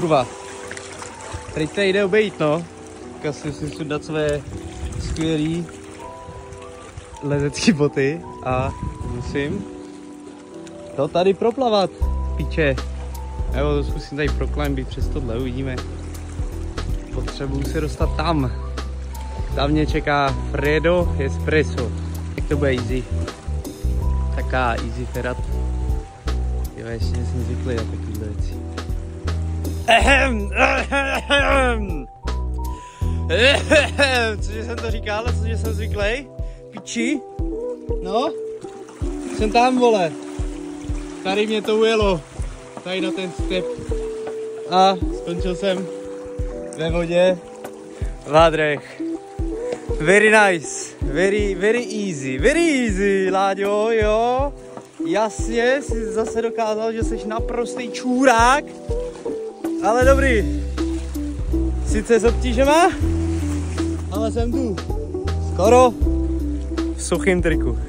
Kurva. Teď tady jde obejít, no. Tak si musím sundat své skvělý lezecké boty a musím to tady proplavat, piče. Nebo to zkusím tady proklambit přes tohle, uvidíme. Potřebuji se dostat tam. Tam mě čeká Fredo Espresso. Jak to bude easy. Taká easy ferat. Jo, ještě jsem zvyklý na takovýhle věci. Cože jsem to říkal, cože jsem zvyklý? Piči? No? Jsem tam, vole. Tady mě to ujelo. Tady na ten step. A skončil jsem ve vodě. V hadrech. Very nice. Very easy, Láďo, jo. Jasně, jsi zase dokázal, že jsi naprostý čůrák. Ale dobrý. Sice s obtížema, ale jsem tu. Skoro v suchým triku.